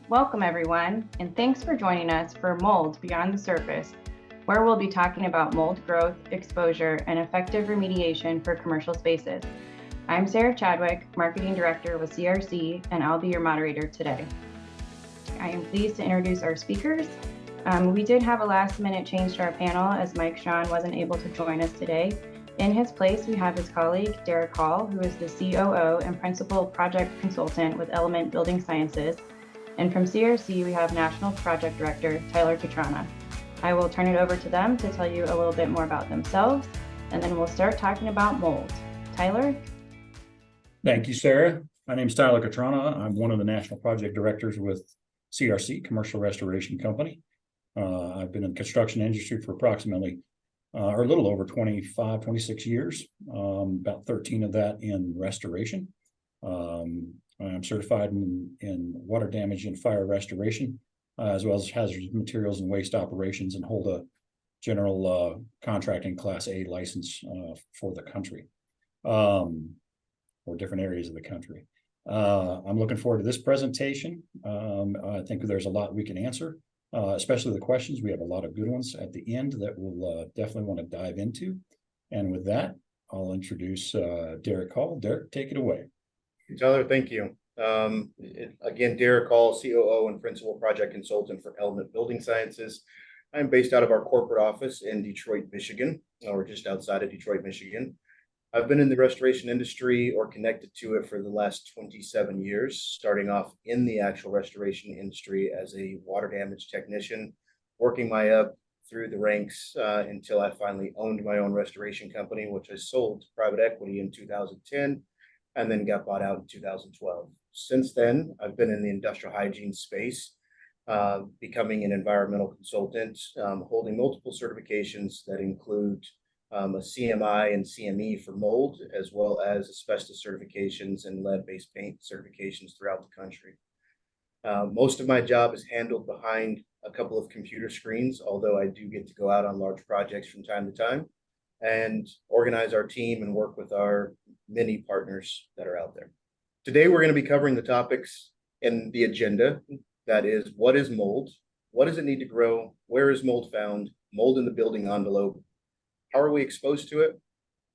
Welcome everyone, and thanks for joining us for Mold Beyond the Surface, where we'll be talking about mold growth, exposure, and effective remediation for commercial spaces. I'm Sarah Chadwick, Marketing Director with CRC, and I'll be your moderator today. I am pleased to introduce our speakers. We did have a last-minute change to our panel as Mike Sean wasn't able to join us today. In his place, we have his colleague, Derrick Hall, who is the COO and Principal Project Consultant with Element Building Sciences. And from CRC, we have National Project Director, Tyler Katrana. I will turn it over to them to tell you a little bit more about themselves, and then we'll start talking about mold. Tyler? Thank you, Sarah. My name is Tyler Katrana. I'm one of the National Project Directors with CRC, Commercial Restoration Company. I've been in the construction industry for approximately, or a little over 25, 26 years, about 13 of that in restoration. I'm certified in water damage and fire restoration, as well as hazardous materials and waste operations, and hold a general contracting Class A license for the country, or different areas of the country. I'm looking forward to this presentation. I think there's a lot we can answer, especially the questions. We have a lot of good ones at the end that we'll definitely want to dive into. And with that, I'll introduce Derrick Hall. Derrick, take it away. Tyler, thank you. Again, Derrick Hall, COO and Principal Project Consultant for Element Building Sciences. I'm based out of our corporate office in Detroit, Michigan, or just outside of Detroit, Michigan. I've been in the restoration industry or connected to it for the last 27 years, starting off in the actual restoration industry as a water damage technician, working my up through the ranks until I finally owned my own restoration company, which I sold to private equity in 2010. And then got bought out in 2012. Since then, I've been in the industrial hygiene space, becoming an environmental consultant, holding multiple certifications that include a CMI and CME for mold, as well as asbestos certifications and lead-based paint certifications throughout the country. Most of my job is handled behind a couple of computer screens, although I do get to go out on large projects from time to time and organize our team and work with our many partners that are out there. Today, we're going to be covering the topics in the agenda. That is, what is mold? What does it need to grow? Where is mold found? Mold in the building envelope. How are we exposed to it?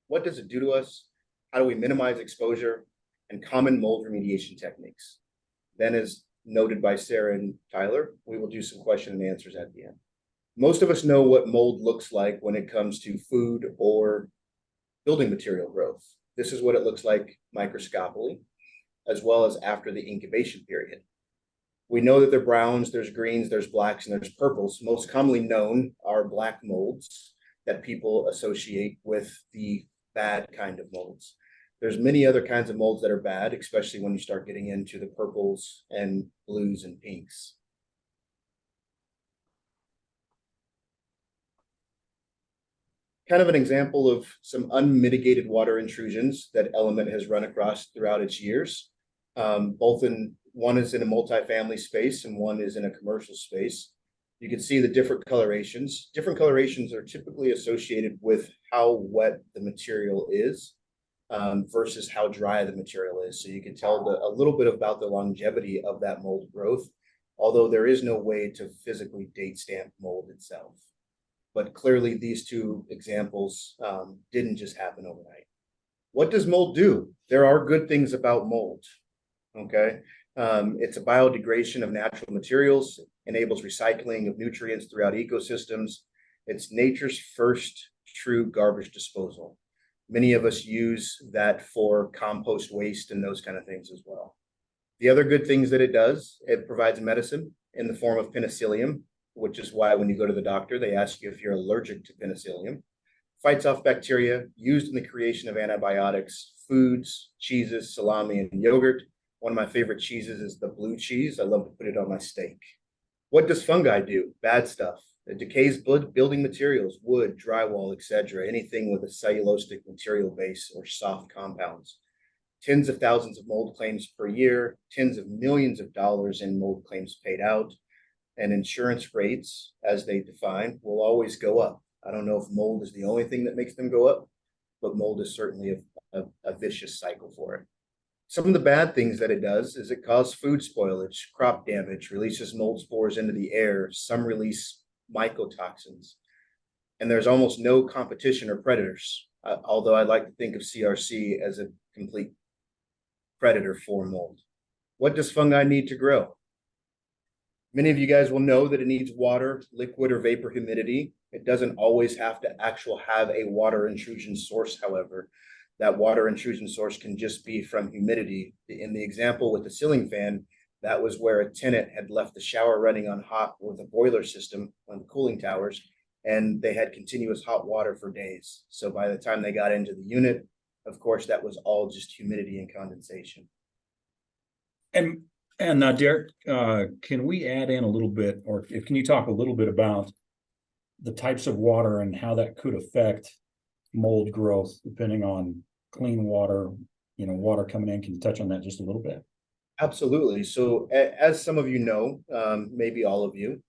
What does it do to us? How do we minimize exposure? And common mold remediation techniques. Then, as noted by Sarah and Tyler, we will do some question and answers at the end. Most of us know what mold looks like when it comes to food or building material growth. This is what it looks like microscopically, as well as after the incubation period. We know that there are browns, there's greens, there's blacks, and there's purples. Most commonly known are black molds that people associate with the bad kind of molds. There's many other kinds of molds that are bad, especially when you start getting into the purples and blues and pinks. Kind of an example of some unmitigated water intrusions that Element has run across throughout its years. One is in a multifamily space and one is in a commercial space. You can see the different colorations. Different colorations are typically associated with how wet the material is versus how dry the material is. So you can tell a little bit about the longevity of that mold growth, although there is no way to physically date stamp mold itself. But clearly, these two examples didn't just happen overnight. What does mold do? There are good things about mold, okay? It's a biodegradation of natural materials, enables recycling of nutrients throughout ecosystems. It's nature's first true garbage disposal. Many of us use that for compost waste and those kind of things as well. The other good things that it does, it provides medicine in the form of penicillium, which is why when you go to the doctor, they ask you if you're allergic to penicillium. Fights off bacteria, used in the creation of antibiotics, foods, cheeses, salami, and yogurt. One of my favorite cheeses is the blue cheese. I love to put it on my steak. What does fungi do? Bad stuff. It decays building materials, wood, drywall, etc. Anything with a cellulosic material base or soft compounds. Tens of thousands of mold claims per year, tens of millions of dollars in mold claims paid out. And insurance rates, as they define, will always go up. I don't know if mold is the only thing that makes them go up, but mold is certainly a vicious cycle for it. Some of the bad things that it does is it causes food spoilage, crop damage, releases mold spores into the air. Some release mycotoxins, and there's almost no competition or predators. Although I like to think of CRC as a complete predator for mold. What does fungi need to grow? Many of you guys will know that it needs water, liquid, or vapor humidity. It doesn't always have to have a water intrusion source, however. That water intrusion source can just be from humidity. In the example with the ceiling fan, that was where a tenant had left the shower running on hot with a boiler system on the cooling towers, and they had continuous hot water for days. So by the time they got into the unit, of course, that was all just humidity and condensation. And Derrick, can we add in a little bit, or can you talk a little bit about the types of water and how that could affect mold growth depending on clean water, water coming in? Can you touch on that just a little bit? Absolutely. So as some of you know, maybe all of you,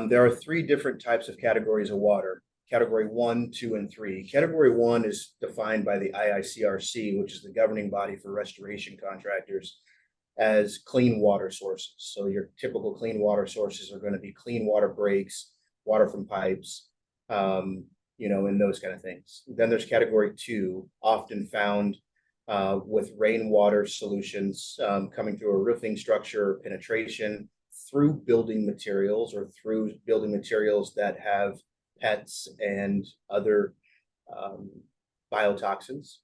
there are 3 different types of categories of water: category 1, 2, and 3. Category 1 is defined by the IICRC, which is the governing body for restoration contractors, as clean water sources. So your typical clean water sources are going to be clean water breaks, water from pipes, and those kind of things. Then there's category 2, often found with rainwater solutions coming through a roofing structure, penetration through building materials, or through building materials that have pets and other biotoxins.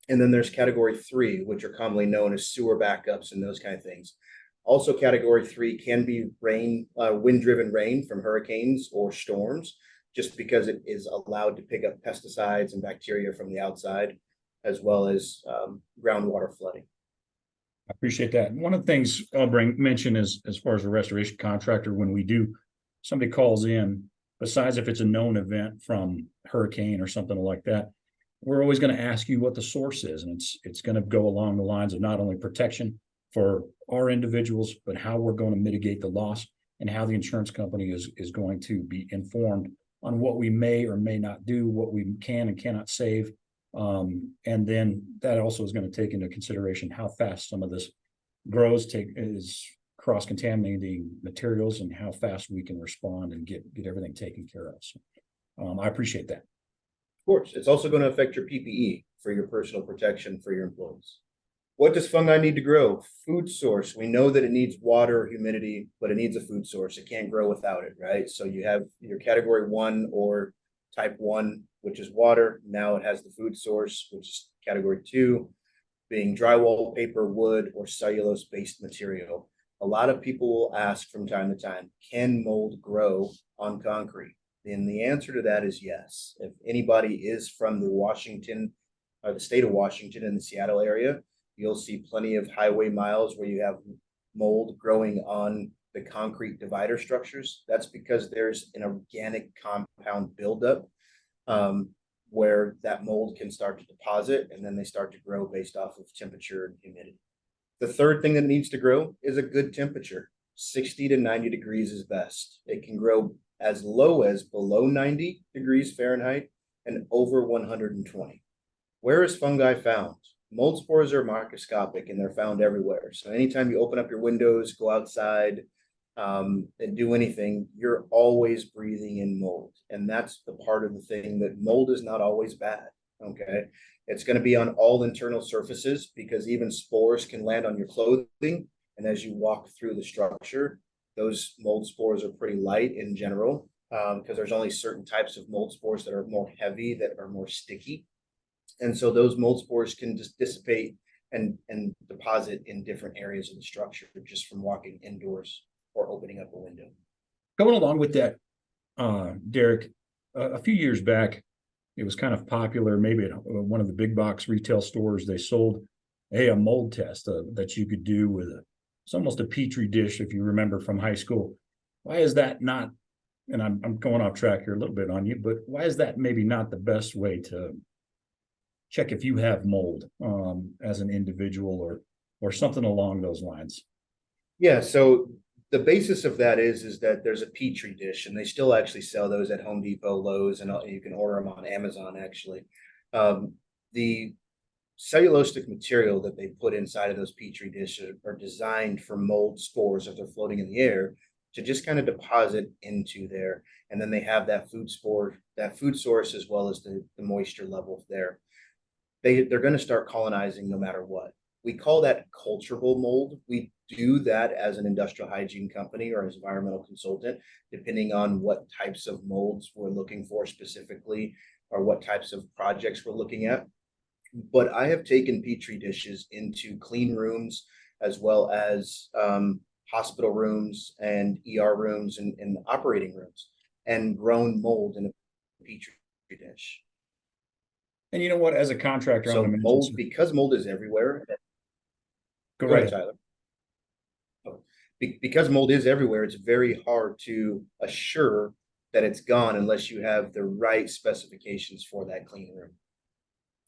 And then there's category 3, which are commonly known as sewer backups and those kind of things. Also, category 3 can be wind-driven rain from hurricanes or storms, just because it is allowed to pick up pesticides and bacteria from the outside, as well as groundwater flooding. I appreciate that. One of the things I'll mention is, as far as a restoration contractor, when somebody calls in, besides if it's a known event from hurricane or something like that, we're always going to ask you what the source is. And it's going to go along the lines of not only protection for our individuals, but how we're going to mitigate the loss, and how the insurance company is going to be informed on what we may or may not do, what we can and cannot save. And then that also is going to take into consideration how fast some of this grows, is cross-contaminating materials, and how fast we can respond and get everything taken care of. So I appreciate that. Of course, it's also going to affect your PPE for your personal protection for your employees. What does fungi need to grow? Food source. We know that it needs water, humidity, but it needs a food source. It can't grow without it, right? So you have your category 1 or type 1, which is water. Now it has the food source, which is category 2, being drywall, paper, wood, or cellulose-based material. A lot of people will ask from time to time, can mold grow on concrete? And the answer to that is yes. If anybody is from the state of Washington in the Seattle area, you'll see plenty of highway miles where you have mold growing on the concrete divider structures. That's because there's an organic compound buildup where that mold can start to deposit, and then they start to grow based off of temperature and humidity. The third thing that needs to grow is a good temperature. 60 to 90 degrees is best. It can grow as low as below 90 degrees Fahrenheit and over 120. Where is fungi found? Mold spores are microscopic, and they're found everywhere. So anytime you open up your windows, go outside, and do anything, you're always breathing in mold. And that's the part of the thing that mold is not always bad. Okay. It's going to be on all internal surfaces, because even spores can land on your clothing. And as you walk through the structure, those mold spores are pretty light in general, because there's only certain types of mold spores that are more heavy, that are more sticky. And so those mold spores can just dissipate and deposit in different areas of the structure just from walking indoors or opening up a window. Going along with that, Derrick, a few years back, it was kind of popular, maybe at one of the big box retail stores, they sold a mold test that you could do with it's almost a petri dish, if you remember from high school. Why is that not, and I'm going off track here a little bit on you, but why is that maybe not the best way to check if you have mold as an individual, or something along those lines? Yeah, so the basis of that is that there's a petri dish, and they still actually sell those at Home Depot, Lowe's, and you can order them on Amazon, actually. The cellulosic material that they put inside of those petri dishes are designed for mold spores if they're floating in the air to just kind of deposit into there. And then they have that food source, as well as the moisture level there. They're going to start colonizing no matter what. We call that culturable mold. We do that as an industrial hygiene company or as environmental consultant, depending on what types of molds we're looking for specifically, or what types of projects we're looking at. But I have taken petri dishes into clean rooms, as well as hospital rooms and ER rooms and operating rooms, and grown mold in a petri dish. And you know what, as a contractor, So mold, because mold is everywhere. Go ahead, right. Tyler. Because mold is everywhere, it's very hard to assure that it's gone unless you have the right specifications for that clean room.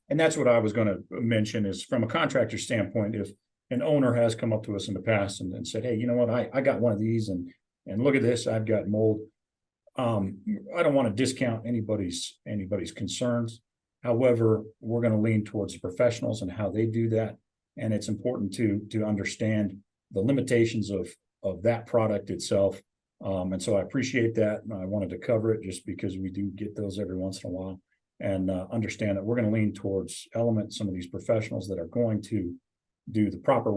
And that's what I was going to mention, is from a contractor standpoint, if an owner has come up to us in the past and said, hey, you know what, I got one of these and look at this, I've got mold. I don't want to discount anybody's concerns. However, we're going to lean towards the professionals and how they do that. And it's important to understand the limitations of that product itself. And so I appreciate that. And I wanted to cover it just because we do get those every once in a while, and understand that we're going to lean towards Element, some of these professionals that are going to do the proper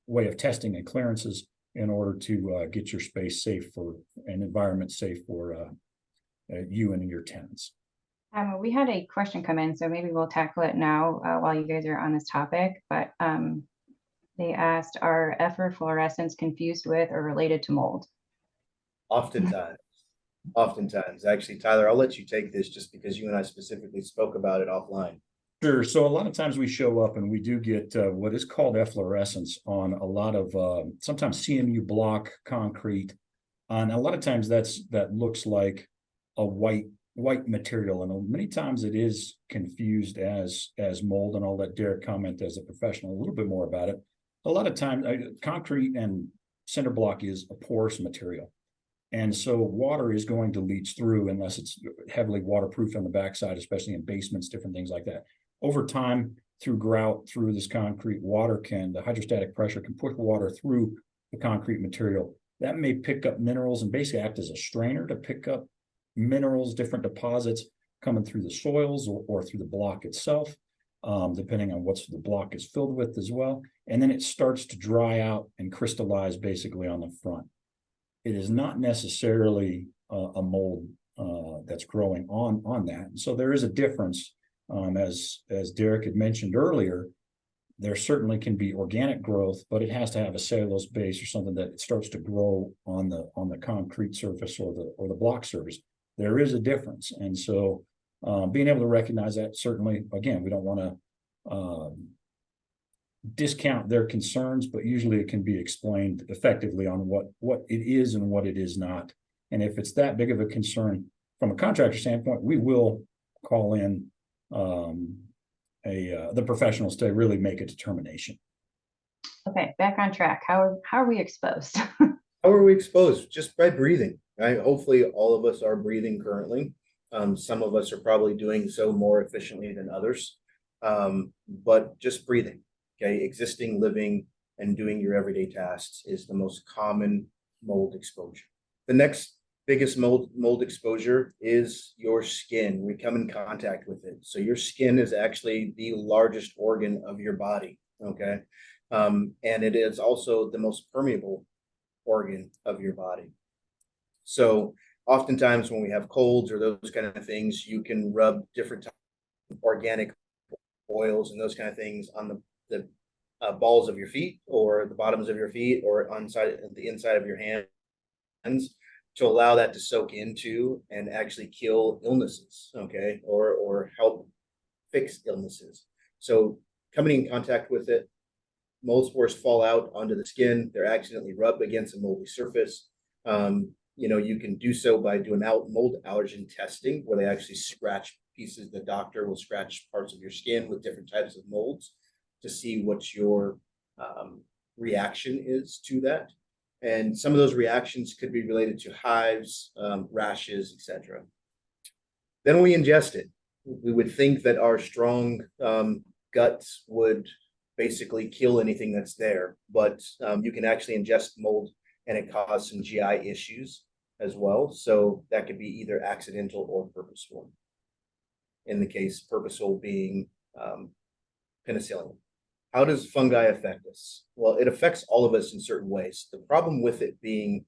way of testing and clearances in order to get your space safe for an environment safe for you and your tenants. We had a question come in, so maybe we'll tackle it now while you guys are on this topic. But they asked, are efflorescents confused with or related to mold? Oftentimes. Actually, Tyler, I'll let you take this just because you and I specifically spoke about it offline. Sure. So a lot of times we show up and we do get what is called efflorescence on a lot of sometimes CMU block concrete. And a lot of times that looks like a white material, and many times it is confused as mold. And I'll let Derrick comment as a professional a little bit more about it. A lot of times concrete and cinder block is a porous material, and so water is going to leach through unless it's heavily waterproof on the backside, especially in basements, different things like that. Over time, through grout, through this concrete, the hydrostatic pressure can push water through the concrete material. That may pick up minerals and basically act as a strainer to pick up minerals, different deposits coming through the soils or through the block itself, depending on what the block is filled with as well. And then it starts to dry out and crystallize basically on the front. It is not necessarily a mold that's growing on that. And so there is a difference. As Derrick had mentioned earlier, there certainly can be organic growth, but it has to have a cellulose base or something that it starts to grow on the concrete surface or the block surface. There is a difference. And so being able to recognize that, certainly, again, we don't want to discount their concerns, but usually it can be explained effectively on what it is and what it is not. And if it's that big of a concern from a contractor standpoint, we will call in the professionals to really make a determination. Okay, back on track. How are we exposed? How are we exposed? Just by breathing, right? Hopefully all of us are breathing currently. Some of us are probably doing so more efficiently than others, but just breathing, okay? Existing, living, and doing your everyday tasks is the most common mold exposure. The next biggest mold exposure is your skin. We come in contact with it. So your skin is actually the largest organ of your body, okay? And it is also the most permeable organ of your body. So oftentimes when we have colds or those kind of things, you can rub different types of organic oils and those kind of things on the balls of your feet or the bottoms of your feet or the inside of your hands to allow that to soak into and actually kill illnesses, okay, or help fix illnesses. So coming in contact with it, mold spores fall out onto the skin. They're accidentally rubbed against a moldy surface. You can do so by doing mold allergen testing, where they actually scratch pieces. The doctor will scratch parts of your skin with different types of molds to see what your reaction is to that. And some of those reactions could be related to hives, rashes, etc. Then we ingest it. We would think that our strong guts would basically kill anything that's there, but you can actually ingest mold and it causes some GI issues as well. So that could be either accidental or purposeful. In the case, purposeful being penicillium. How does fungi affect us? Well, it affects all of us in certain ways. The problem with it being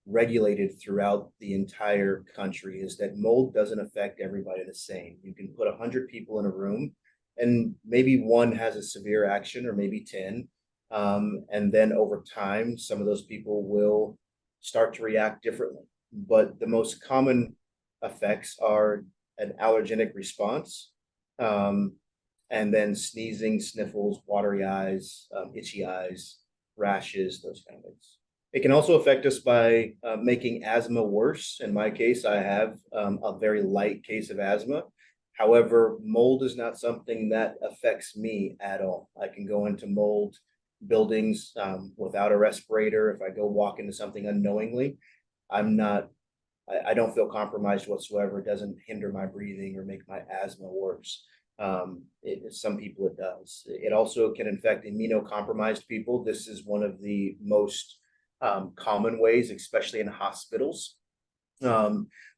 regulated throughout the entire country is that mold doesn't affect everybody the same. You can put 100 people in a room and maybe one has a severe action or maybe 10. And then over time, some of those people will start to react differently. But the most common effects are an allergenic response, and then sneezing, sniffles, watery eyes, itchy eyes, rashes, those kind of things. It can also affect us by making asthma worse. In my case, I have a very light case of asthma. However, mold is not something that affects me at all. I can go into mold buildings without a respirator. If I go walk into something unknowingly, I don't feel compromised whatsoever. It doesn't hinder my breathing or make my asthma worse. Some people it does. It also can infect immunocompromised people. This is one of the most common ways, especially in hospitals.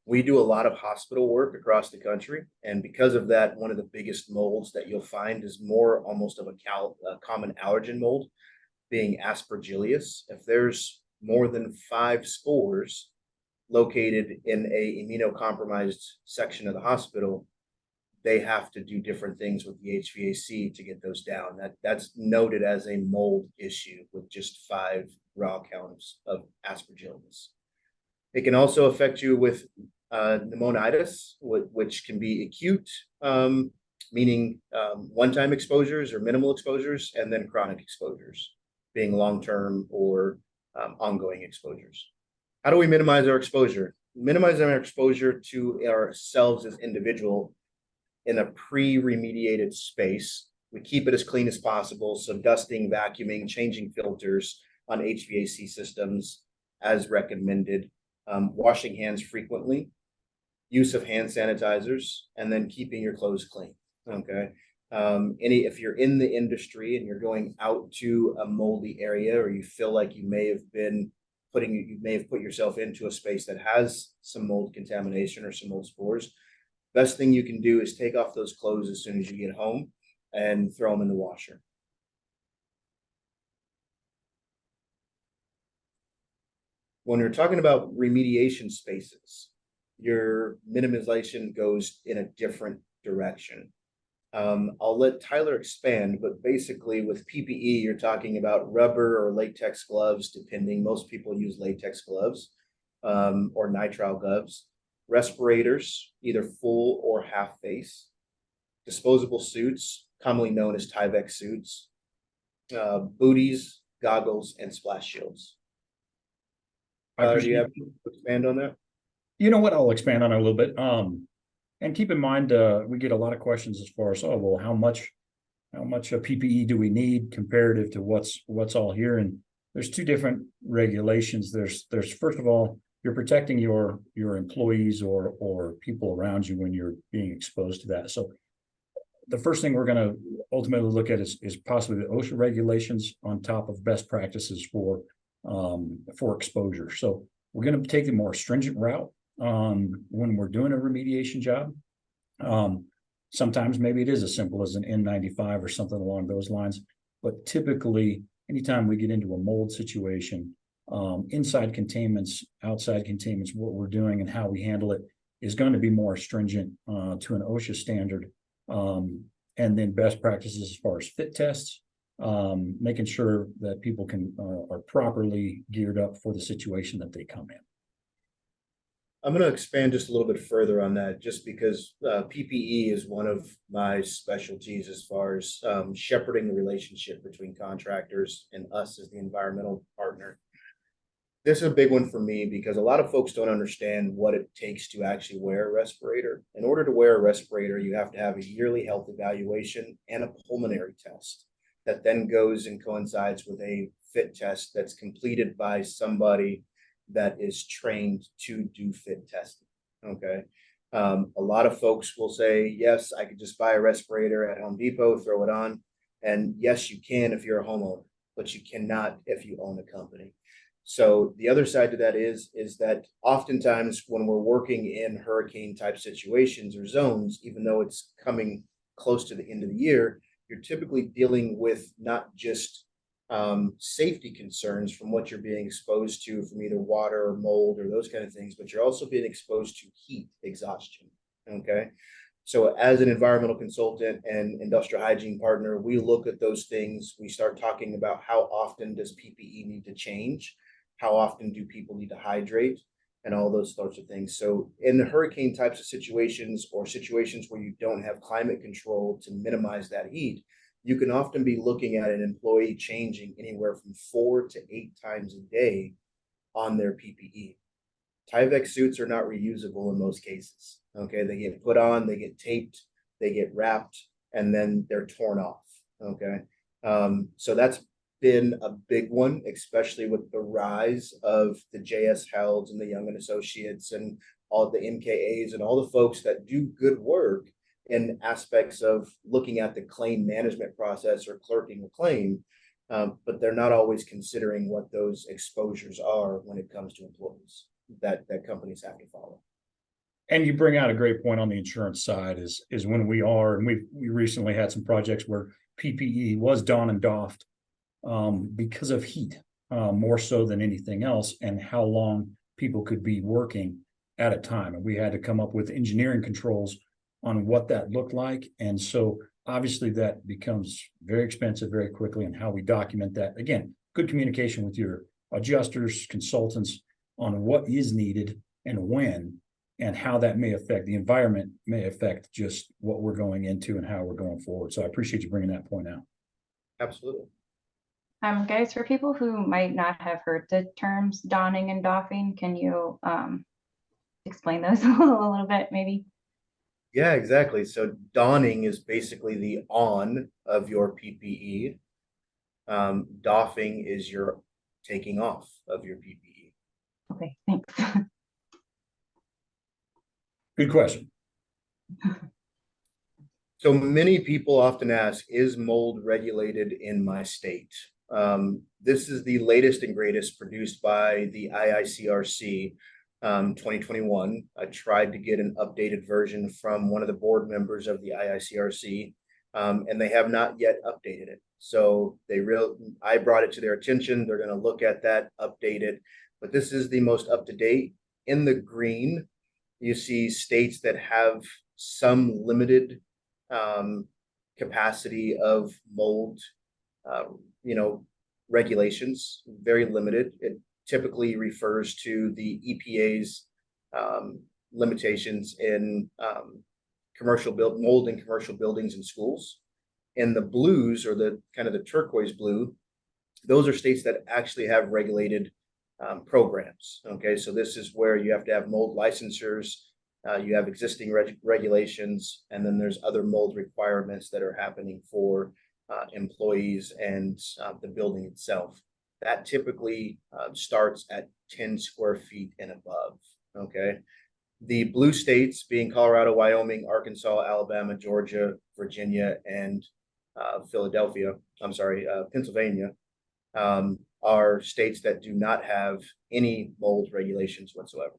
We do a lot of hospital work across the country, and because of that, one of the biggest molds that you'll find is more almost of a common allergen mold, being Aspergillus. If there's more than 5 spores located in a immunocompromised section of the hospital, they have to do different things with the HVAC to get those down. That's noted as a mold issue with just 5 raw counts of Aspergillus. It can also affect you with pneumonitis, which can be acute, meaning one-time exposures or minimal exposures, and then chronic exposures, being long-term or ongoing exposures. How do we minimize our exposure? Minimizing our exposure to ourselves as individual in a pre-remediated space. We keep it as clean as possible. So dusting, vacuuming, changing filters on HVAC systems as recommended, washing hands frequently, use of hand sanitizers, and then keeping your clothes clean. Okay. If you're in the industry and you're going out to a moldy area, or you feel like you may have put yourself into a space that has some mold contamination or some mold spores, best thing you can do is take off those clothes as soon as you get home and throw them in the washer. When you're talking about remediation spaces, your minimization goes in a different direction. I'll let Tyler expand, but basically with PPE, you're talking about rubber or latex gloves, depending. Most people use latex gloves or nitrile gloves. Respirators, either full or half face. Disposable suits, commonly known as Tyvek suits. Booties, goggles, and splash shields. Tyler, do you have to expand on that? You know what? I'll expand on it a little bit. And keep in mind, we get a lot of questions as far as, oh, well, how much PPE do we need comparative to what's all here? And there's 2 different regulations. There's first of all, you're protecting your employees or people around you when you're being exposed to that. So the first thing we're going to ultimately look at is possibly the OSHA regulations on top of best practices for exposure. So we're going to take the more stringent route when we're doing a remediation job. Sometimes maybe it is as simple as an N95 or something along those lines, but typically anytime we get into a mold situation, inside containments, outside containments, what we're doing and how we handle it is going to be more stringent to an OSHA standard. And then best practices as far as fit tests, making sure that people are properly geared up for the situation that they come in. I'm going to expand just a little bit further on that, just because PPE is one of my specialties as far as shepherding the relationship between contractors and us as the environmental partner. This is a big one for me because a lot of folks don't understand what it takes to actually wear a respirator. In order to wear a respirator, you have to have a yearly health evaluation and a pulmonary test that then goes and coincides with a fit test that's completed by somebody that is trained to do fit testing. Okay. A lot of folks will say, yes, I could just buy a respirator at Home Depot, throw it on. And yes, you can if you're a homeowner, but you cannot if you own a company. So the other side to that is that oftentimes when we're working in hurricane type situations or zones, even though it's coming close to the end of the year, you're typically dealing with not just safety concerns from what you're being exposed to from either water or mold or those kind of things, but you're also being exposed to heat exhaustion. Okay. So as an environmental consultant and industrial hygiene partner, we look at those things. We start talking about how often does PPE need to change? How often do people need to hydrate? And all those sorts of things. So in the hurricane types of situations or situations where you don't have climate control to minimize that heat, you can often be looking at an employee changing anywhere from 4 to 8 times a day on their PPE. Tyvek suits are not reusable in most cases. Okay, they get put on, they get taped, they get wrapped, and then they're torn off. Okay, so that's been a big one, especially with the rise of the JS Helds and the Young and Associates and all the MKAs and all the folks that do good work in aspects of looking at the claim management process or clerking a claim, but they're not always considering what those exposures are when it comes to employees that companies have to follow. And you bring out a great point on the insurance side is when we are, and we recently had some projects where PPE was donned and doffed because of heat, more so than anything else, and how long people could be working at a time. And we had to come up with engineering controls on what that looked like. And so obviously that becomes very expensive very quickly, and how we document that. Again, good communication with your adjusters, consultants on what is needed and when, and how that may affect the environment, may affect just what we're going into and how we're going forward. So I appreciate you bringing that point out. Absolutely. Guys, for people who might not have heard the terms donning and doffing, can you explain those a little bit, maybe? Yeah, exactly. So donning is basically the on of your PPE. Doffing is your taking off of your PPE. Okay, thanks. Good question. So many people often ask, is mold regulated in my state? This is the latest and greatest produced by the IICRC 2021. I tried to get an updated version from one of the board members of the IICRC, and they have not yet updated it. So I brought it to their attention. They're going to look at that, update it. But this is the most up to date. In the green, you see states that have some limited capacity of mold, regulations, very limited. It typically refers to the EPA's limitations in mold in commercial buildings and schools. And the blues, or the kind of the turquoise blue, those are states that actually have regulated programs. Okay, so this is where you have to have mold licensures, you have existing regulations, and then there's other mold requirements that are happening for employees and the building itself. That typically starts at 10 square feet and above. Okay, the blue states being Colorado, Wyoming, Arkansas, Alabama, Georgia, Virginia, and Pennsylvania, are states that do not have any mold regulations whatsoever.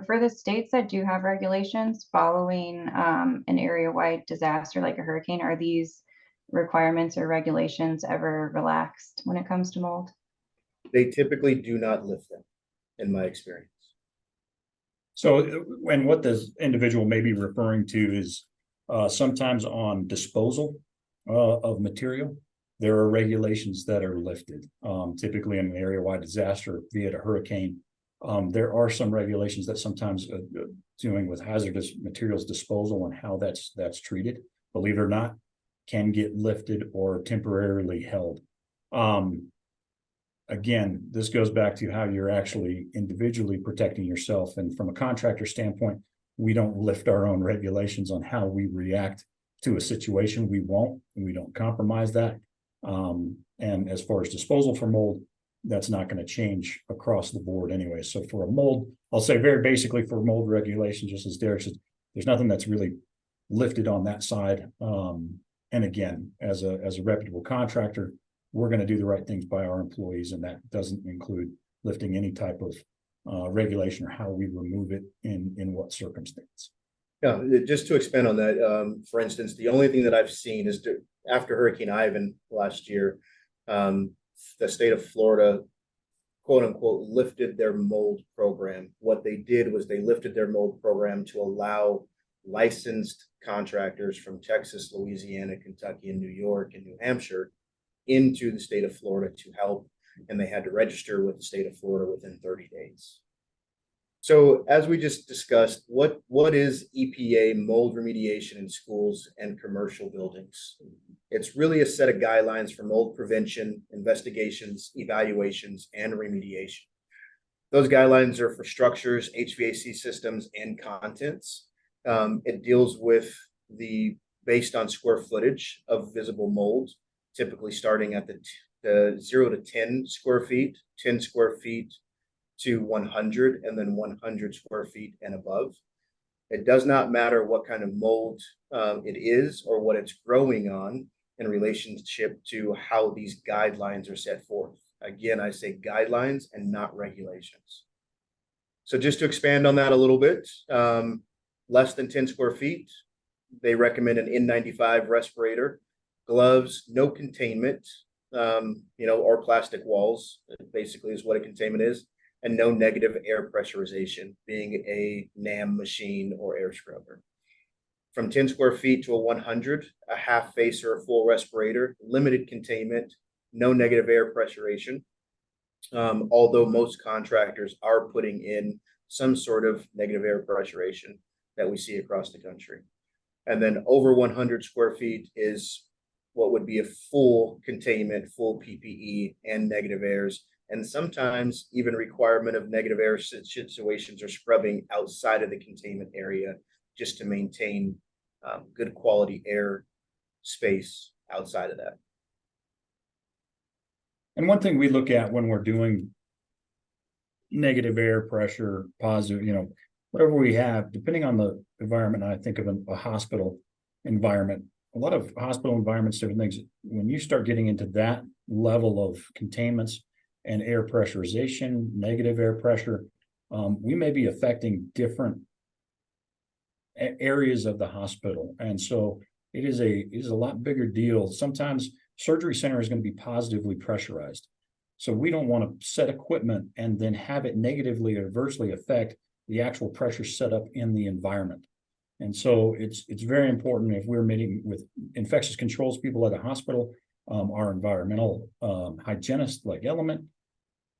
For the states that do have regulations following an area-wide disaster like a hurricane, are these requirements or regulations ever relaxed when it comes to mold? They typically do not lift them, in my experience. So, and what this individual may be referring to is sometimes on disposal of material, there are regulations that are lifted. Typically in an area-wide disaster, be it a hurricane, there are some regulations that sometimes doing with hazardous materials disposal and how that's treated, believe it or not, can get lifted or temporarily held. Again, this goes back to how you're actually individually protecting yourself. And from a contractor standpoint, we don't lift our own regulations on how we react to a situation. We won't, and we don't compromise that. And as far as disposal for mold, that's not going to change across the board anyway. So for a mold, I'll say very basically for mold regulation, just as Derrick said, there's nothing that's really lifted on that side. And again, as a reputable contractor, we're going to do the right things by our employees, and that doesn't include lifting any type of regulation or how we remove it in what circumstance. Yeah, just to expand on that, for instance, the only thing that I've seen is after Hurricane Ivan last year, the state of Florida, quote unquote, lifted their mold program. What they did was they lifted their mold program to allow licensed contractors from Texas, Louisiana, Kentucky, and New York and New Hampshire into the state of Florida to help, and they had to register with the state of Florida within 30 days. So as we just discussed, what is EPA mold remediation in schools and commercial buildings? It's really a set of guidelines for mold prevention, investigations, evaluations, and remediation. Those guidelines are for structures, HVAC systems, and contents. It deals with based on square footage of visible mold, typically starting at the 0 to 10 square feet, 10 square feet to 100, and then 100 square feet and above. It does not matter what kind of mold it is or what it's growing on in relationship to how these guidelines are set forth. Again, I say guidelines and not regulations. So just to expand on that a little bit, less than 10 square feet, they recommend an N95 respirator, gloves, no containment, or plastic walls, basically is what a containment is, and no negative air pressurization, being a NAM machine or air scrubber. From 10 square feet to a 100, a half face or a full respirator, limited containment, no negative air pressurization. Although most contractors are putting in some sort of negative air pressurization that we see across the country. And then over 100 square feet is what would be a full containment, full PPE and negative airs, and sometimes even requirement of negative air situations or scrubbing outside of the containment area just to maintain good quality air space outside of that. And one thing we look at when we're doing negative air pressure, positive, whatever we have, depending on the environment, I think of a hospital environment, a lot of hospital environments, different things, when you start getting into that level of containments and air pressurization, negative air pressure, we may be affecting different areas of the hospital. And so it is a lot bigger deal. Sometimes surgery center is going to be positively pressurized. So we don't want to set equipment and then have it negatively or adversely affect the actual pressure set up in the environment. And so it's very important if we're meeting with infectious controls people at a hospital, our environmental hygienist like Element,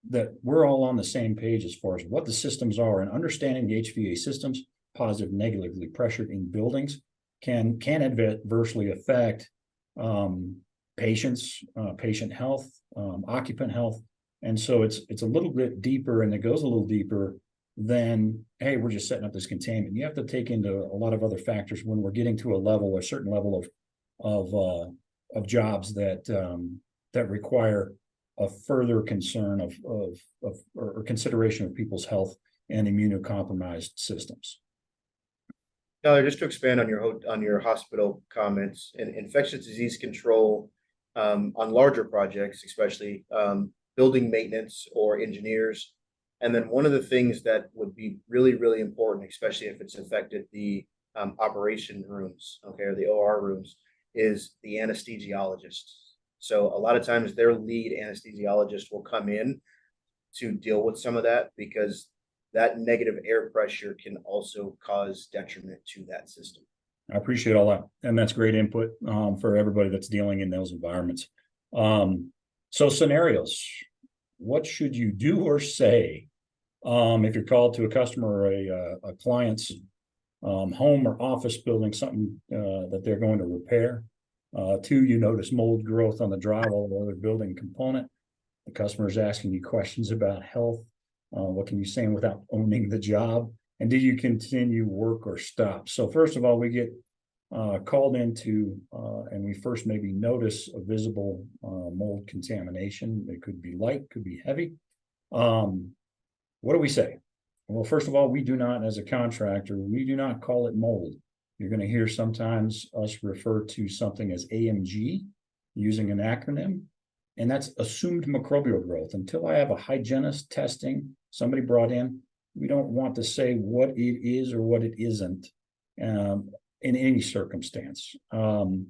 that we're all on the same page as far as what the systems are, and understanding the HVAC systems, positive, negatively pressured in buildings, can adversely affect patients, patient health, occupant health. And so it's a little bit deeper, and it goes a little deeper than, hey, we're just setting up this containment. You have to take into a lot of other factors when we're getting to a certain level of jobs that require a further concern or consideration of people's health and immunocompromised systems. Just to expand on your hospital comments, and infectious disease control on larger projects, especially building maintenance or engineers. And then one of the things that would be really, really important, especially if it's affected the operation rooms, okay, or the OR rooms, is the anesthesiologist. So a lot of times their lead anesthesiologist will come in to deal with some of that, because that negative air pressure can also cause detriment to that system. I appreciate all that. And that's great input for everybody that's dealing in those environments. So scenarios, what should you do or say if you're called to a customer or a client's home or office building, something that they're going to repair? 2, you notice mold growth on the drywall or other building component. The customer is asking you questions about health. What can you say without owning the job? And do you continue work or stop? So first of all, we get called into, and we first maybe notice a visible mold contamination. It could be light, could be heavy. What do we say? Well, first of all, we do not, as a contractor, we do not call it mold. You're going to hear sometimes us refer to something as AMG using an acronym, and that's assumed microbial growth. Until I have a hygienist testing, somebody brought in, we don't want to say what it is or what it isn't in any circumstance. And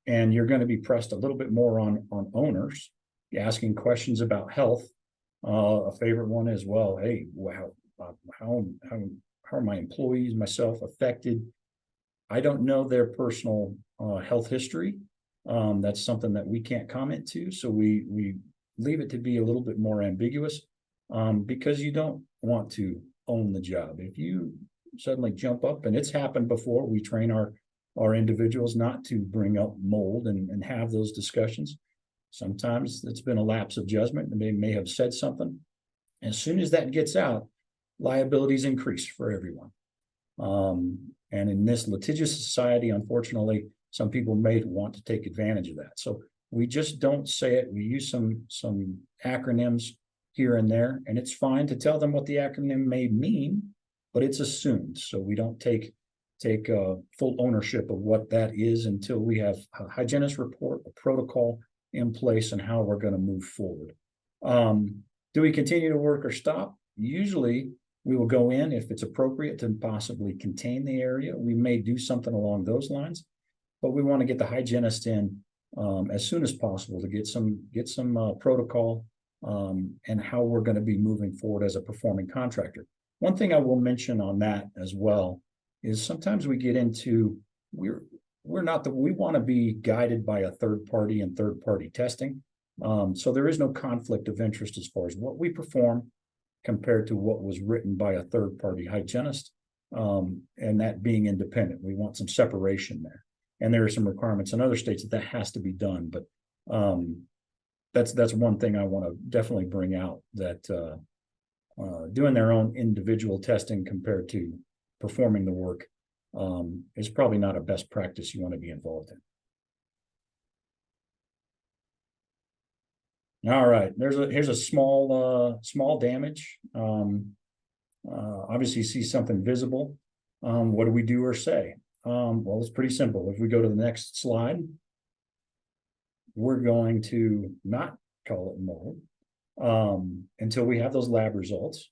you're going to be pressed a little bit more on owners, asking questions about health. A favorite one as well. Hey, wow, how are my employees, myself affected? I don't know their personal health history. That's something that we can't comment to. So we leave it to be a little bit more ambiguous because you don't want to own the job. If you suddenly jump up, and it's happened before, we train our individuals not to bring up mold and have those discussions. Sometimes it's been a lapse of judgment and they may have said something. As soon as that gets out, liabilities increase for everyone. And in this litigious society, unfortunately, some people may want to take advantage of that. So we just don't say it. We use some acronyms here and there, and it's fine to tell them what the acronym may mean, but it's assumed. So we don't take full ownership of what that is until we have a hygienist report, a protocol in place, and how we're going to move forward. Do we continue to work or stop? Usually we will go in if it's appropriate to possibly contain the area. We may do something along those lines, but we want to get the hygienist in as soon as possible to get some protocol and how we're going to be moving forward as a performing contractor. One thing I will mention on that as well is sometimes we get into we want to be guided by a third party and third party testing. So there is no conflict of interest as far as what we perform compared to what was written by a third party hygienist, and that being independent. We want some separation there. And there are some requirements in other states that has to be done. But that's one thing I want to definitely bring out, that doing their own individual testing compared to performing the work is probably not a best practice you want to be involved in. All right, here's a small damage. Obviously, you see something visible. What do we do or say? Well, it's pretty simple. If we go to the next slide, we're going to not call it mold until we have those lab results.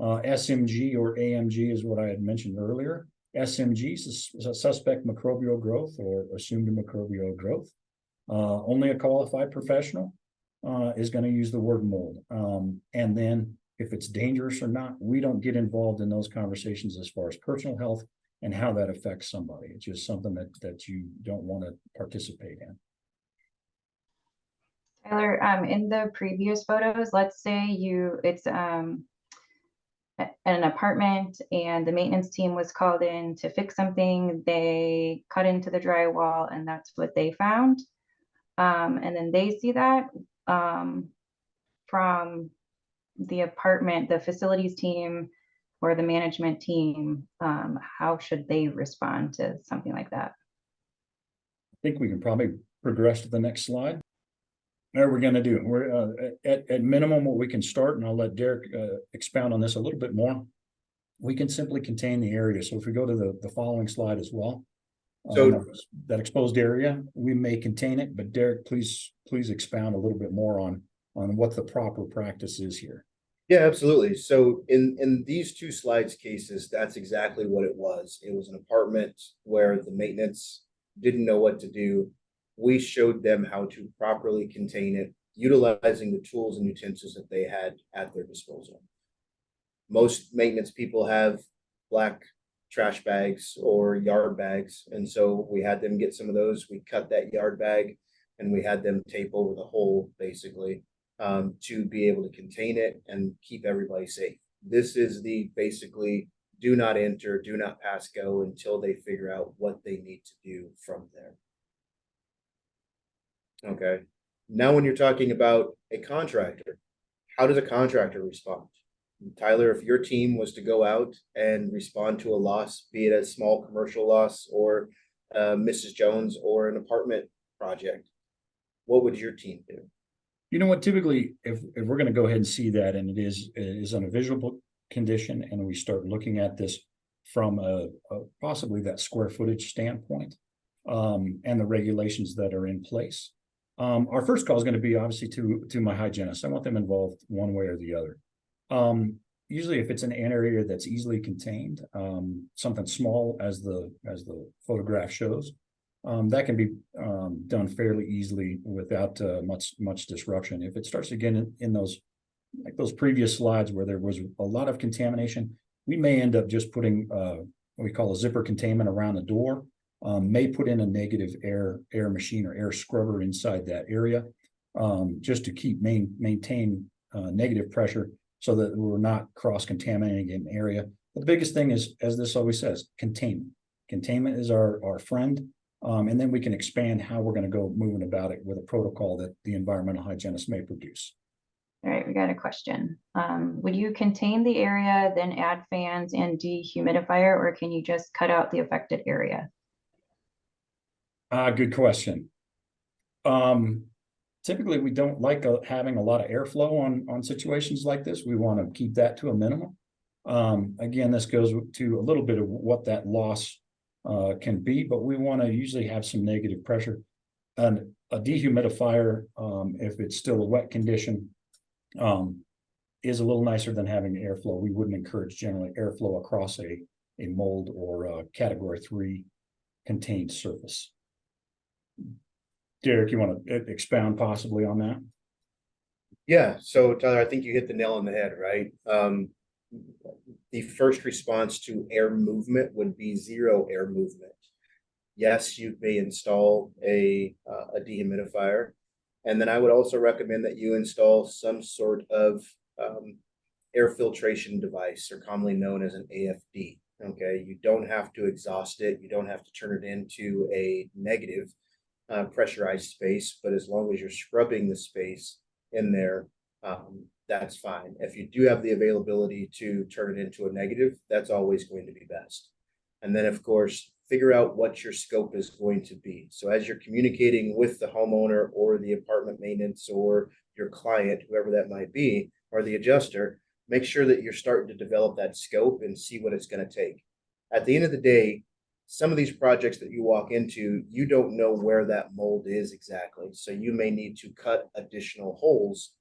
SMG or AMG is what I had mentioned earlier. SMG is a suspect microbial growth or assumed microbial growth. Only a qualified professional is going to use the word mold. And then if it's dangerous or not, we don't get involved in those conversations as far as personal health and how that affects somebody. It's just something that you don't want to participate in. Tyler, in the previous photos, let's say it's an apartment and the maintenance team was called in to fix something. They cut into the drywall and that's what they found. And then they see that from the apartment, the facilities team or the management team. How should they respond to something like that? I think we can probably progress to the next slide. There we're going to do. We're at minimum what we can start, and I'll let Derrick expound on this a little bit more. We can simply contain the area. So if we go to the following slide as well, so that exposed area, we may contain it. But Derrick, please expound a little bit more on what the proper practice is here. Yeah, absolutely. So in these two slides cases, that's exactly what it was. It was an apartment where the maintenance didn't know what to do. We showed them how to properly contain it, utilizing the tools and utensils that they had at their disposal. Most maintenance people have black trash bags or yard bags, and so we had them get some of those. We cut that yard bag and we had them tape over the hole, basically, to be able to contain it and keep everybody safe. This is the basically do not enter, do not pass go until they figure out what they need to do from there. Okay. Now, when you're talking about a contractor, how does a contractor respond? Tyler, if your team was to go out and respond to a loss, be it a small commercial loss or Mrs. Jones or an apartment project, what would your team do? You know what, typically, if we're going to go ahead and see that, and it is on a visual condition, and we start looking at this from a possibly that square footage standpoint, and the regulations that are in place. Our first call is going to be obviously to my hygienist. I want them involved one way or the other. Usually if it's an area that's easily contained, something small as the photograph shows, that can be done fairly easily without much disruption. If it starts to get in those, like those previous slides where there was a lot of contamination, we may end up just putting what we call a zipper containment around the door, may put in a negative air machine or air scrubber inside that area, just to keep maintain negative pressure so that we're not cross-contaminating an area. But the biggest thing is, as this always says, containment. Containment is our friend. And then we can expand how we're going to go moving about it with a protocol that the environmental hygienist may produce. All right, we got a question. Would you contain the area, then add fans and dehumidifier, or can you just cut out the affected area? Good question. Typically, we don't like having a lot of airflow on situations like this. We want to keep that to a minimum. Again, this goes to a little bit of what that loss can be, but we want to usually have some negative pressure. And a dehumidifier, if it's still a wet condition, is a little nicer than having airflow. We wouldn't encourage generally airflow across a mold or a category 3 contained surface. Derrick, you want to expound possibly on that? Yeah, so Tyler, I think you hit the nail on the head, right? The first response to air movement would be zero air movement. Yes, you may install a dehumidifier, and then I would also recommend that you install some sort of air filtration device, or commonly known as an AFD. Okay, you don't have to exhaust it, you don't have to turn it into a negative pressurized space, but as long as you're scrubbing the space in there, that's fine. If you do have the availability to turn it into a negative, that's always going to be best. And then, of course, figure out what your scope is going to be. So as you're communicating with the homeowner or the apartment maintenance or your client, whoever that might be, or the adjuster, make sure that you're starting to develop that scope and see what it's going to take. At the end of the day, some of these projects that you walk into, you don't know where that mold is exactly. So you may need to cut additional holes.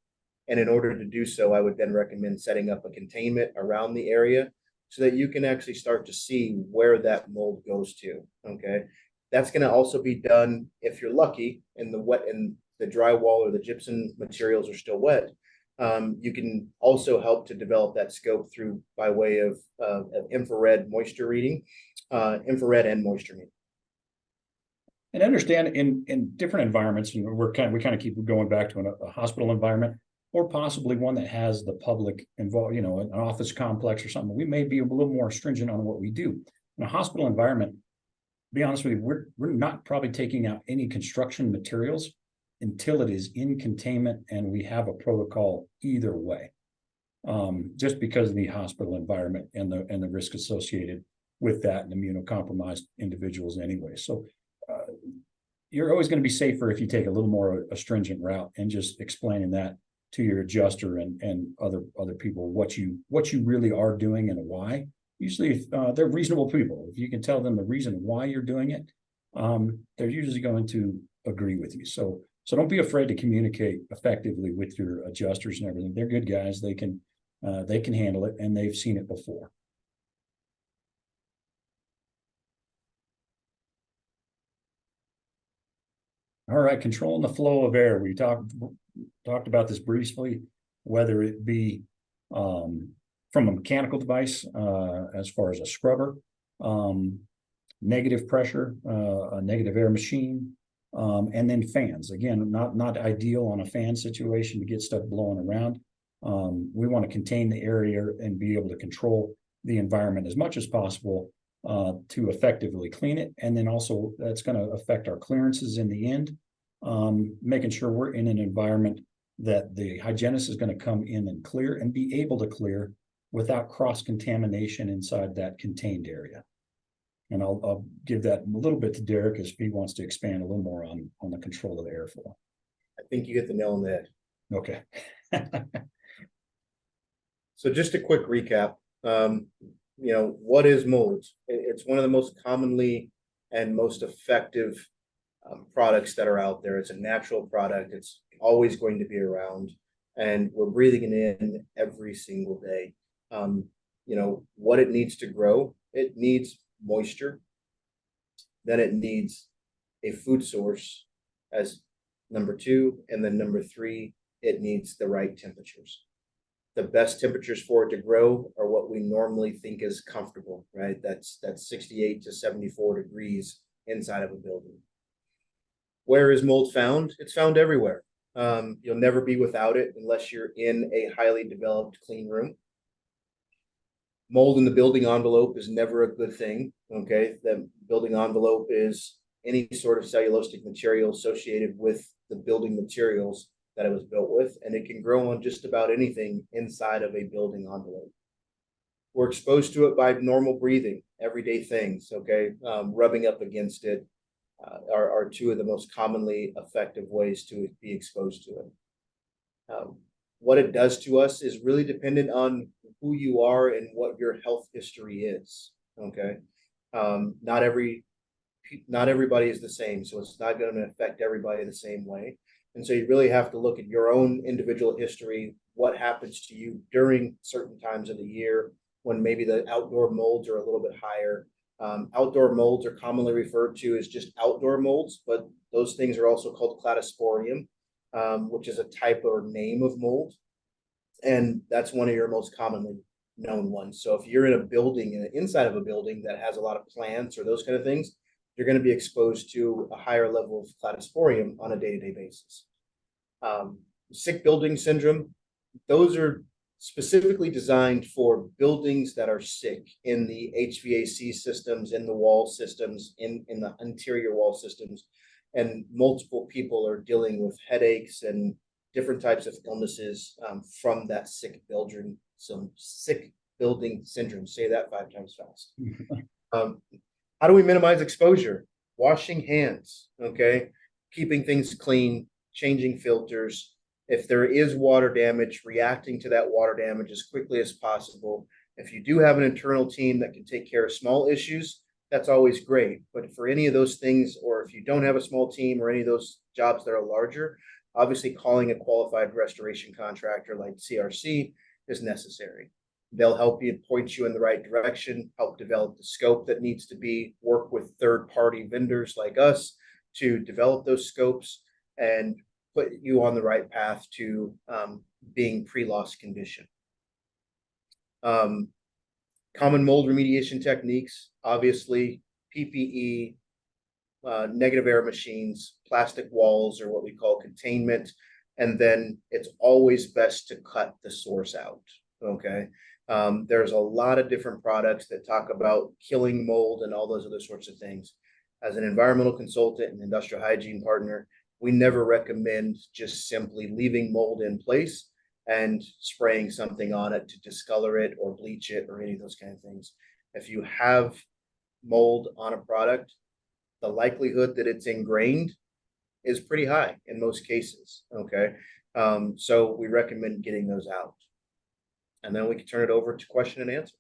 And in order to do so, I would then recommend setting up a containment around the area so that you can actually start to see where that mold goes to. Okay. That's going to also be done, if you're lucky, and the drywall or the gypsum materials are still wet. You can also help to develop that scope by way of infrared moisture reading, infrared and moisture reading. And understand in different environments, and we kind of keep going back to a hospital environment, or possibly one that has the public involved, an office complex or something. We may be a little more stringent on what we do. In a hospital environment, to be honest with you, we're not probably taking out any construction materials until it is in containment and we have a protocol either way, just because of the hospital environment and the risk associated with that and immunocompromised individuals anyway. So you're always going to be safer if you take a little more a stringent route and just explaining that to your adjuster and other people what you really are doing and why. Usually they're reasonable people. If you can tell them the reason why you're doing it, they're usually going to agree with you. So don't be afraid to communicate effectively with your adjusters and everything. They're good guys. They can handle it, and they've seen it before. All right, controlling the flow of air. We talked about this briefly, whether it be from a mechanical device, as far as a scrubber, negative pressure, a negative air machine, and then fans. Again, not ideal on a fan situation to get stuff blowing around. We want to contain the area and be able to control the environment as much as possible to effectively clean it. And then also that's going to affect our clearances in the end, making sure we're in an environment that the hygienist is going to come in and clear and be able to clear without cross-contamination inside that contained area. And I'll give that a little bit to Derrick as he wants to expand a little more on the control of the airflow. I think you hit the nail on the head. Okay. So just a quick recap. What is mold? It's one of the most commonly and most effective products that are out there. It's a natural product. It's always going to be around, and we're breathing it in every single day. What it needs to grow, it needs moisture. Then it needs a food source as number two, and then number three, it needs the right temperatures. The best temperatures for it to grow are what we normally think is comfortable, right? That's 68 to 74 degrees inside of a building. Where is mold found? It's found everywhere. You'll never be without it unless you're in a highly developed clean room. Mold in the building envelope is never a good thing, okay? The building envelope is any sort of cellulosic material associated with the building materials that it was built with, and it can grow on just about anything inside of a building envelope. We're exposed to it by normal breathing, everyday things, okay? Rubbing up against it are two of the most commonly effective ways to be exposed to it. What it does to us is really dependent on who you are and what your health history is, okay? Not everybody is the same, so it's not going to affect everybody the same way. And so you really have to look at your own individual history, what happens to you during certain times of the year when maybe the outdoor molds are a little bit higher. Outdoor molds are commonly referred to as just outdoor molds, but those things are also called cladosporium, which is a type or name of mold. And that's one of your most commonly known ones. So if you're in a building, inside of a building that has a lot of plants or those kind of things, you're going to be exposed to a higher level of cladosporium on a day-to-day basis. Sick building syndrome, those are specifically designed for buildings that are sick in the HVAC systems, in the wall systems, in the interior wall systems, and multiple people are dealing with headaches and different types of illnesses from that sick building syndrome. Say that 5 times fast. How do we minimize exposure? Washing hands, okay? Keeping things clean, changing filters. If there is water damage, reacting to that water damage as quickly as possible. If you do have an internal team that can take care of small issues, that's always great. But for any of those things, or if you don't have a small team or any of those jobs that are larger, obviously calling a qualified restoration contractor like CRC is necessary. They'll help you, point you in the right direction, help develop the scope that needs to be, work with third-party vendors like us to develop those scopes and put you on the right path to being pre-loss condition. Common mold remediation techniques, obviously PPE, negative air machines, plastic walls, or what we call containment, and then it's always best to cut the source out, okay? There's a lot of different products that talk about killing mold and all those other sorts of things. As an environmental consultant and industrial hygiene partner, we never recommend just simply leaving mold in place and spraying something on it to discolor it or bleach it or any of those kind of things. If you have mold on a product, the likelihood that it's ingrained is pretty high in most cases, okay? So we recommend getting those out. And then we can turn it over to question and answer.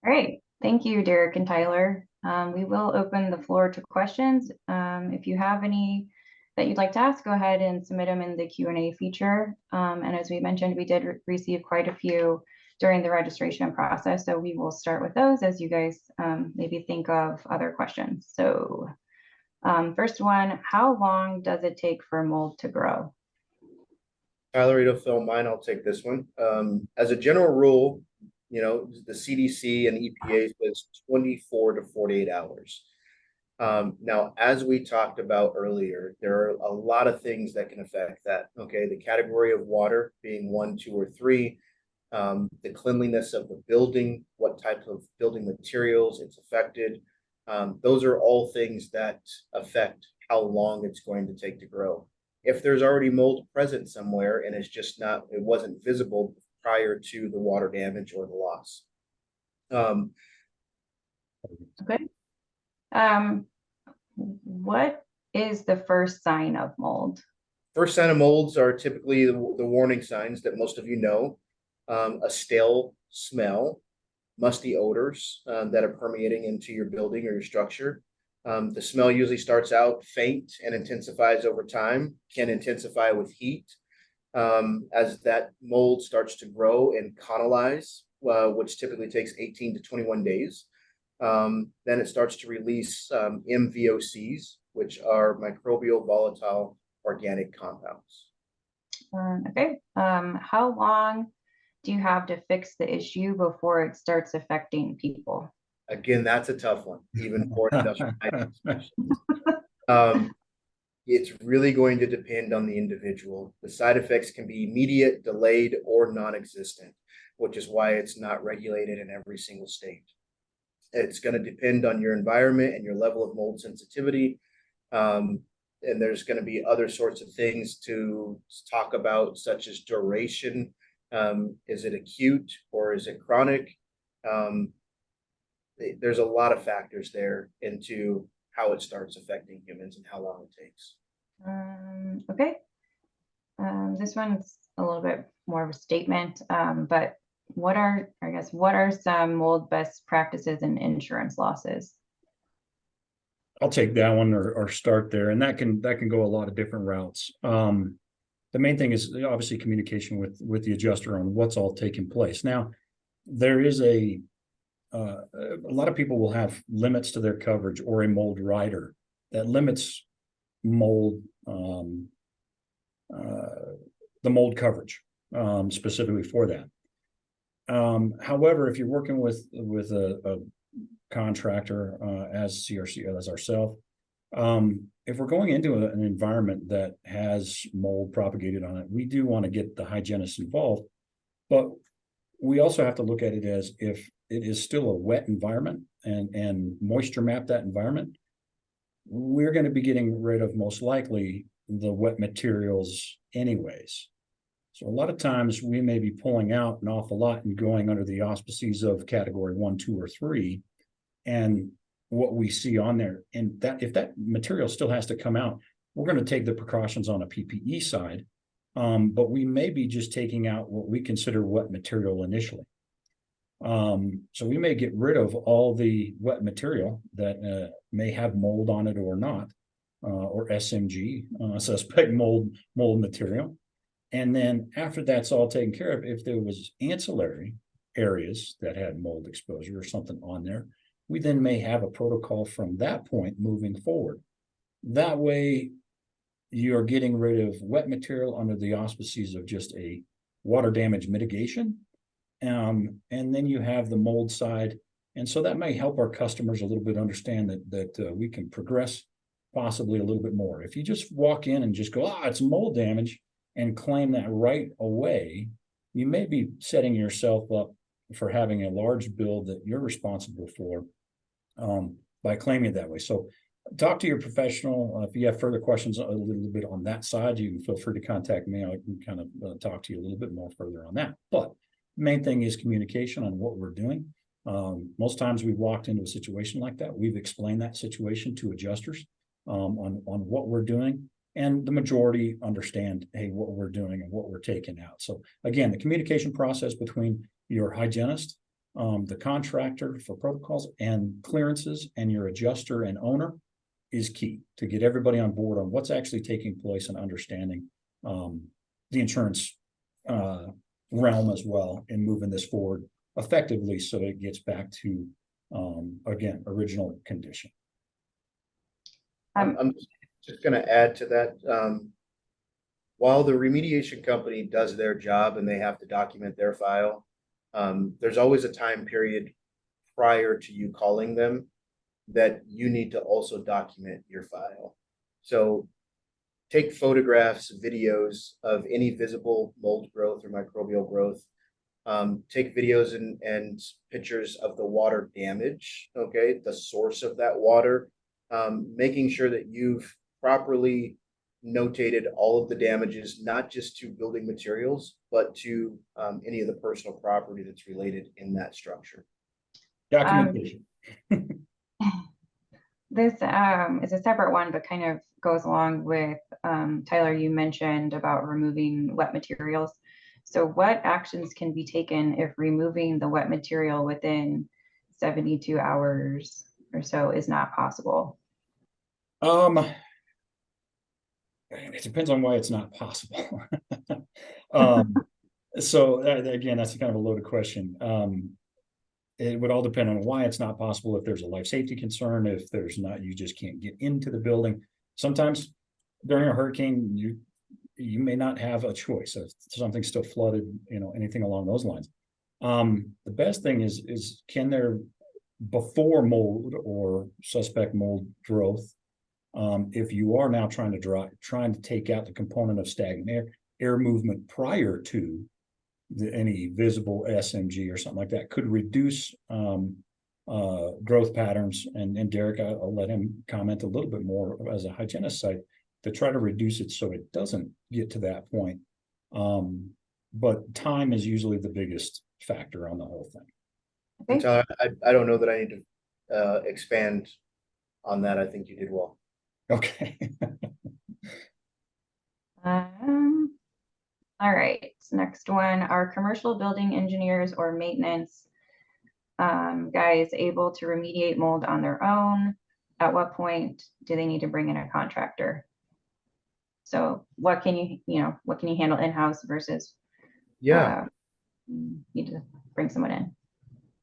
All right. Thank you, Derrick and Tyler. We will open the floor to questions. If you have any that you'd like to ask, go ahead and submit them in the Q&A feature. And as we mentioned, we did receive quite a few during the registration process. So we will start with those as you guys maybe think of other questions. So first one, how long does it take for mold to grow? Tyler, you don't fill mine, I'll take this one. As a general rule, the CDC and EPA says 24 to 48 hours. Now, as we talked about earlier, there are a lot of things that can affect that. Okay, the category of water being 1, 2, or 3, the cleanliness of the building, what type of building materials it's affected. Those are all things that affect how long it's going to take to grow. If there's already mold present somewhere and it's just it wasn't visible prior to the water damage or the loss. Okay. What is the first sign of mold? First sign of molds are typically the warning signs that most of you know. A stale smell, musty odors that are permeating into your building or your structure. The smell usually starts out faint and intensifies over time, can intensify with heat. As that mold starts to grow and colonize, which typically takes 18 to 21 days. Then it starts to release MVOCs, which are microbial volatile organic compounds. Okay. How long do you have to fix the issue before it starts affecting people? Again, that's a tough one, even for industrial hygiene specialists. It's really going to depend on the individual. The side effects can be immediate, delayed, or non-existent, which is why it's not regulated in every single state. It's going to depend on your environment and your level of mold sensitivity. And there's going to be other sorts of things to talk about, such as duration. Is it acute or is it chronic? There's a lot of factors there into how it starts affecting humans and how long it takes. Okay. This one's a little bit more of a statement, but what are some mold best practices in insurance losses? I'll take that one or start there, and that can go a lot of different routes. The main thing is obviously communication with the adjuster on what's all taking place. Now, there is a lot of people will have limits to their coverage or a mold rider that limits mold the mold coverage specifically for that. However, if you're working with a contractor as CRC as ourselves, if we're going into an environment that has mold propagated on it, we do want to get the hygienist involved, but we also have to look at it as if it is still a wet environment and moisture map that environment, we're going to be getting rid of most likely the wet materials anyways. So a lot of times we may be pulling out an awful lot and going under the auspices of category 1, 2, or 3. And what we see on there, and that if that material still has to come out, we're going to take the precautions on a PPE side, but we may be just taking out what we consider wet material initially. So we may get rid of all the wet material that may have mold on it or not, or SMG, suspect mold material. And then after that's all taken care of, if there was ancillary areas that had mold exposure or something on there, we then may have a protocol from that point moving forward. That way, you're getting rid of wet material under the auspices of just a water damage mitigation. And then you have the mold side. And so that may help our customers a little bit understand that we can progress possibly a little bit more. If you just walk in and just go, it's mold damage, and claim that right away, you may be setting yourself up for having a large bill that you're responsible for by claiming it that way. So talk to your professional. If you have further questions a little bit on that side, you can feel free to contact me. I can kind of talk to you a little bit more further on that. But the main thing is communication on what we're doing. Most times we've walked into a situation like that. We've explained that situation to adjusters on what we're doing. And the majority understand, hey, what we're doing and what we're taking out. So again, the communication process between your hygienist, the contractor for protocols and clearances, and your adjuster and owner is key to get everybody on board on what's actually taking place and understanding the insurance realm as well, and moving this forward effectively so it gets back to, again, original condition. I'm just going to add to that. While the remediation company does their job and they have to document their file, there's always a time period prior to you calling them that you need to also document your file. So take photographs, videos of any visible mold growth or microbial growth. Take videos and pictures of the water damage, okay, the source of that water, making sure that you've properly notated all of the damages, not just to building materials, but to any of the personal property that's related in that structure. Documentation. This is a separate one, but kind of goes along with Tyler, you mentioned about removing wet materials. So what actions can be taken if removing the wet material within 72 hours or so is not possible? It depends on why it's not possible. So again, that's kind of a loaded question. It would all depend on why it's not possible. If there's a life safety concern, if there's not, you just can't get into the building. Sometimes during a hurricane, you may not have a choice if something's still flooded, anything along those lines. The best thing is can there, before mold or suspect mold growth, if you are now trying to take out the component of stagnant air movement prior to any visible SMG or something like that, could reduce growth patterns. And Derrick, I'll let him comment a little bit more as a hygienist site to try to reduce it so it doesn't get to that point. But time is usually the biggest factor on the whole thing. Okay. Tyler, I don't know that I need to expand on that. I think you did well. Okay. All right, next one, are commercial building engineers or maintenance guys able to remediate mold on their own? At what point do they need to bring in a contractor? So what can you handle in-house versus need to bring someone in?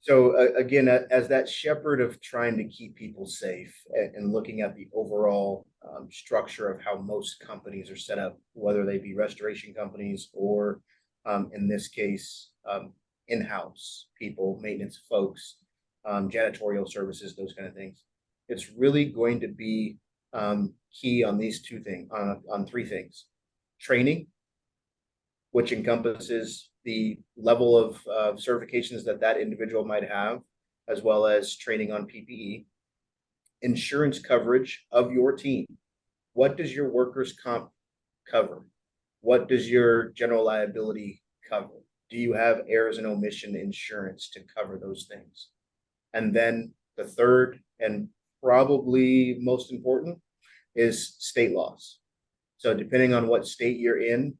So again, as that shepherd of trying to keep people safe and looking at the overall structure of how most companies are set up, whether they be restoration companies or in this case, in-house people, maintenance folks, janitorial services, those kind of things. It's really going to be key on these two things, on three things: training, which encompasses the level of certifications that individual might have, as well as training on PPE, insurance coverage of your team. What does your workers' comp cover? What does your general liability cover? Do you have errors and omission insurance to cover those things? And then the third and probably most important is state laws. So depending on what state you're in,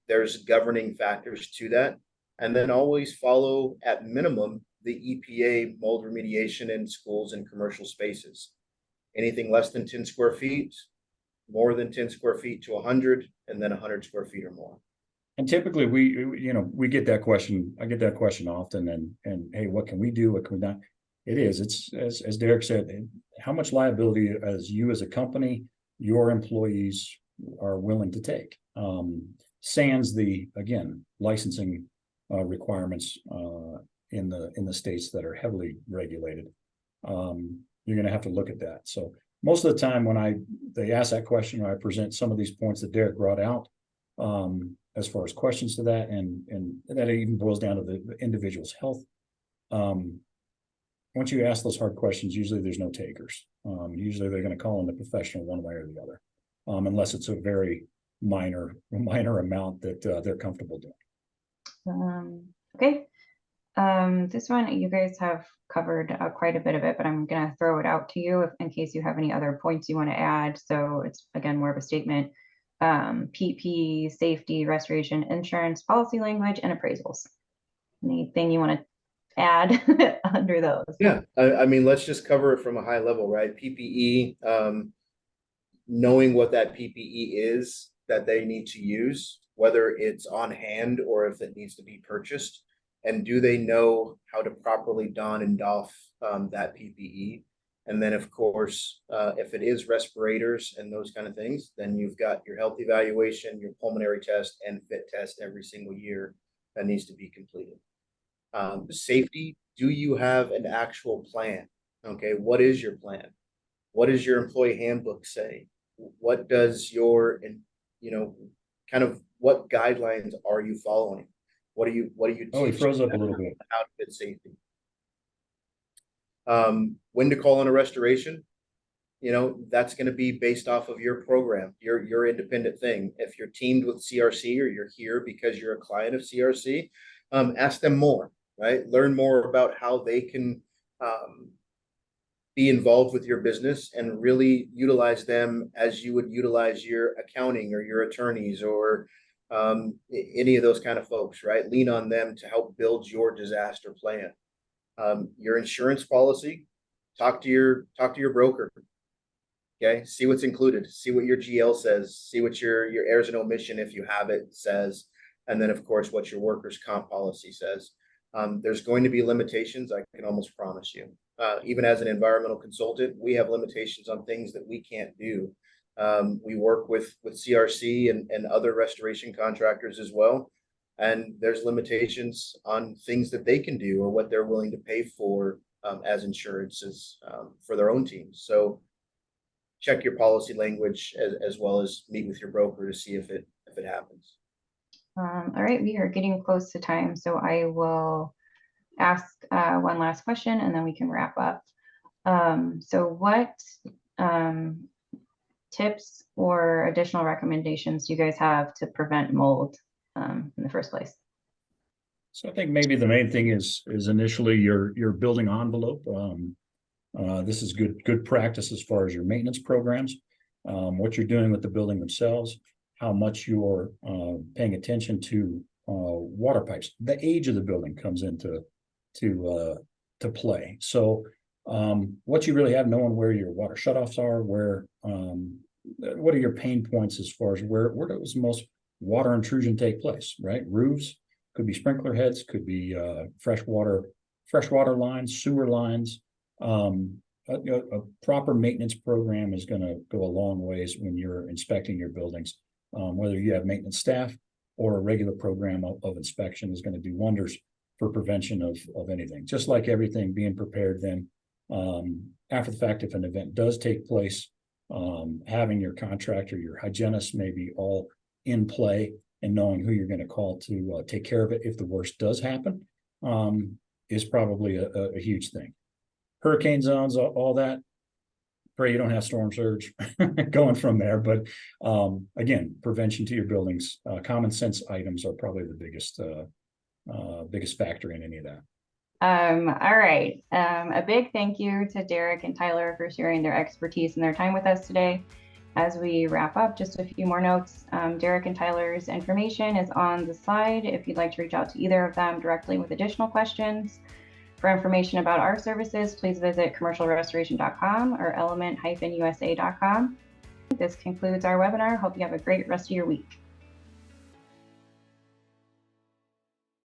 there's governing factors to that. And then always follow, at minimum, the EPA mold remediation in schools and commercial spaces. Anything less than 10 square feet, more than 10 square feet to 100, and then 100 square feet or more. And typically we get that question. I get that question often. And hey, what can we do? What can we not? It's as Derrick said, how much liability as you as a company, your employees are willing to take. Sans the, again, licensing requirements in the states that are heavily regulated. You're going to have to look at that. So most of the time when they ask that question, or I present some of these points that Derrick brought out, as far as questions to that, and that even boils down to the individual's health. Once you ask those hard questions, usually there's no takers. Usually they're going to call in the professional one way or the other, unless it's a very minor amount that they're comfortable doing. Okay. This one you guys have covered quite a bit of it, but I'm going to throw it out to you in case you have any other points you want to add. So it's, again, more of a statement. PP, safety, restoration, insurance, policy language, and appraisals. Anything you want to add under those? Yeah, I mean, let's just cover it from a high level, right? PPE, knowing what that PPE is that they need to use, whether it's on hand or if it needs to be purchased, and do they know how to properly don and doff that PPE? And then, of course, if it is respirators and those kind of things, then you've got your health evaluation, your pulmonary test, and fit test every single year that needs to be completed. Safety, do you have an actual plan? Okay, what is your plan? What does your employee handbook say? What does your, kind of what guidelines are you following? What are you Oh, he froze up a little bit. How to fit safety. When to call on a restoration, that's going to be based off of your program, your independent thing. If you're teamed with CRC or you're here because you're a client of CRC, ask them more, right? Learn more about how they can be involved with your business and really utilize them as you would utilize your accounting or your attorneys or any of those kind of folks, right? Lean on them to help build your disaster plan. Your insurance policy, talk to your broker. Okay, see what's included, see what your GL says, see what your errors and omission, if you have it, says, and then of course what your workers' comp policy says. There's going to be limitations, I can almost promise you. Even as an environmental consultant, we have limitations on things that we can't do. We work with CRC and other restoration contractors as well. And there's limitations on things that they can do or what they're willing to pay for as insurances for their own teams. So check your policy language as well as meet with your broker to see if it happens. All right, we are getting close to time, so I will ask one last question and then we can wrap up. So what tips or additional recommendations do you guys have to prevent mold in the first place? So I think maybe the main thing is initially your building envelope. This is good practice as far as your maintenance programs, what you're doing with the building themselves, how much you're paying attention to water pipes. The age of the building comes into play. So what you really have, knowing where your water shutoffs are, where what are your pain points as far as where does most water intrusion take place, right? Roofs, could be sprinkler heads, could be freshwater lines, sewer lines. A proper maintenance program is going to go a long ways when you're inspecting your buildings. Whether you have maintenance staff or a regular program of inspection is going to do wonders for prevention of anything. Just like everything, being prepared then after the fact, if an event does take place, having your contractor, your hygienist maybe all in play and knowing who you're going to call to take care of it if the worst does happen is probably a huge thing. Hurricane zones, all that. Pray you don't have storm surge going from there. But again, prevention to your buildings, common sense items are probably the biggest factor in any of that. All right. A big thank you to Derrick and Tyler for sharing their expertise and their time with us today. As we wrap up, just a few more notes. Derrick and Tyler's information is on the slide if you'd like to reach out to either of them directly with additional questions. For information about our services, please visit commercialrestoration.com or element-usa.com. This concludes our webinar. Hope you have a great rest of your week.